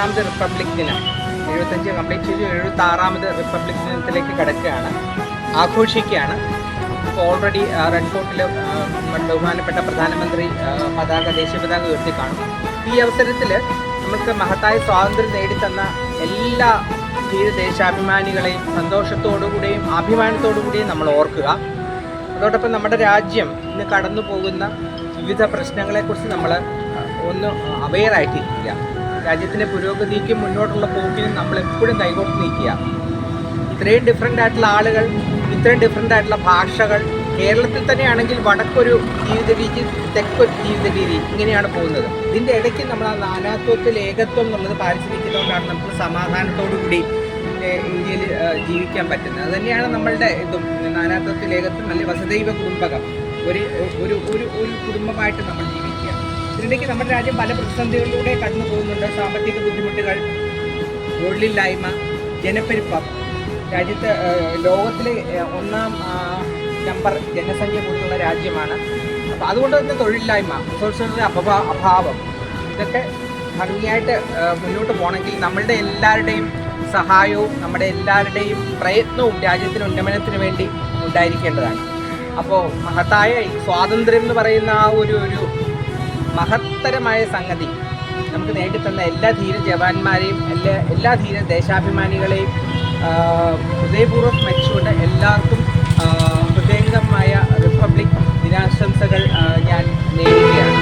76ാമത് republic ദിനം, 75 complete ചെയ്തു, 76ാമത് republic ദിനത്തിലേക്ക് കിടക്കുകയാണ്, ആഘോഷിക്കുകയാണ്. ഇപ്പോൾ ഓൾറെഡി റെഡ് ഫോർട്ടിൽ ബഹുമാനപ്പെട്ട പ്രധാനമന്ത്രി ദേശീയ പതാക ഉയർത്തി കാണും. ഈ അവസരത്തിൽ നമുക്ക് മഹത്തായ സ്വാതന്ത്ര്യം നേടിത്തന്ന എല്ലാ ദേശാഭിമാനികളെയും സന്തോഷത്തോടുകൂടിയും അഭിമാനത്തോടുകൂടിയും നമ്മൾ ഓർക്കുക. അതോടൊപ്പം നമ്മുടെ രാജ്യം ഇന്ന് കടന്നു പോകുന്ന വിവിധ പ്രശ്നങ്ങളെക്കുറിച്ച് നമ്മൾ ഒന്ന് അവെയറായിട്ടിരിക്കുക. രാജ്യത്തിൻ്റെ പുരോഗതിക്കും മുന്നോട്ടുള്ള പോക്കിനും നമ്മളെപ്പോഴും കൈകോർത്ത് നിൽക്കുക. ഇത്രയും ഡിഫറെൻ്റ് ആയിട്ടുള്ള ആളുകൾ, ഇത്രയും ഡിഫറെൻ്റ് ആയിട്ടുള്ള ഭാഷകൾ, കേരളത്തിൽ തന്നെയാണെങ്കിൽ വടക്കൊരു ജീവിത രീതി, തെക്കൊരു ജീവിത രീതി, ഇങ്ങനെയാണ് പോകുന്നത്. ഇതിൻ്റെ ഇടയ്ക്ക് നമ്മൾ ആ നാനാത്വത്തിൽ ഏകത്വം എന്നുള്ളത് പാലിച്ചിരിക്കുന്നതുകൊണ്ടാണ് നമുക്ക് സമാധാനത്തോടു കൂടി ഇന്ത്യയിൽ ജീവിക്കാൻ പറ്റുന്നത്. അത് തന്നെയാണ് നമ്മളുടെ ഇതും, നാനാത്വത്തിൽ ഏകത്വം, അല്ലെങ്കിൽ വസുദൈവ കുടുംബകം, ഒരു ഒരു ഒരു ഒരു കുടുംബമായിട്ട് നമ്മൾ ജീവിക്കുക. ഇതിനിടയ്ക്ക് നമ്മുടെ രാജ്യം പല പ്രതിസന്ധികളിലൂടെ കടന്നു പോകുന്നുണ്ട്. സാമ്പത്തിക ബുദ്ധിമുട്ടുകൾ, തൊഴിലില്ലായ്മ, ജനപ്പെരുപ്പം. രാജ്യത്ത് ലോകത്തിലെ 1ാം നമ്പർ ജനസംഖ്യ കൂടുതലുള്ള രാജ്യമാണ്. അപ്പോൾ അതുകൊണ്ട് തന്നെ തൊഴിലില്ലായ്മ, റിസോഴ്സുകളുടെ അഭാവം, ഇതൊക്കെ ഭംഗിയായിട്ട് മുന്നോട്ട് പോകണമെങ്കിൽ നമ്മളുടെ എല്ലാവരുടെയും സഹായവും നമ്മുടെ എല്ലാവരുടെയും പ്രയത്നവും രാജ്യത്തിന് ഉന്നമനത്തിന് വേണ്ടി ഉണ്ടായിരിക്കേണ്ടതാണ്. അപ്പോൾ മഹത്തായ സ്വാതന്ത്ര്യം എന്ന് പറയുന്ന ആ ഒരു മഹത്തരമായ സംഗതി നമുക്ക് നേടിത്തന്ന എല്ലാ ധീര ജവാന്മാരെയും എല്ലാ ധീര ദേശാഭിമാനികളെയും ഹൃദയപൂർവ്വം സ്മരിച്ചുകൊണ്ട് എല്ലാവർക്കും ഹൃദയംഗമായ റിപ്പബ്ലിക് ദിനാശംസകൾ ഞാൻ നേരുകയാണ്.